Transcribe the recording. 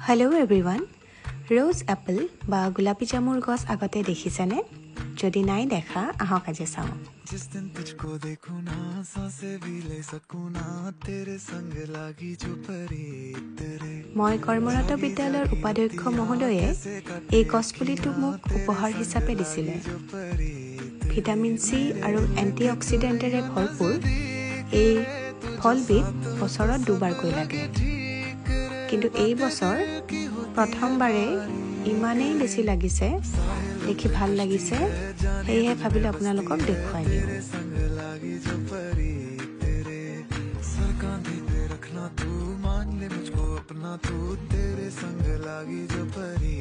hello' everyone rose Apple বা গোলাপী জামুৰ গছ আগতে দেখিছেনে যদি নাই দেখা আহক আজি চাওঁ जिस दिन तुझको देखूं ना सांसें भी ले सकूं ना तेरे संग लागी जो परी तेरे মই কৰ্মৰত বিদ্যালয়ৰ উপাধ্যক্ষ মহোদয়ে এই গছপুলিটো মোক উপহাৰ হিচাপে দিছিলে ভিটামিন চি আৰু এণ্টিঅক্সিডেণ্টেৰে ভৰপূৰ এই ফলবিধ বছৰত দুবাৰকৈ লাগে কিন্তু এই বছৰ প্ৰথমবাৰে ইমানেই বেছি লাগিছে দেখি ভাল লাগিছে সেয়ে ভাবিলে আপোনালোকক দেখুৱাই দিওঁ रखना तू मान ले मुझको अपना तू तेरे संग लागी जो परी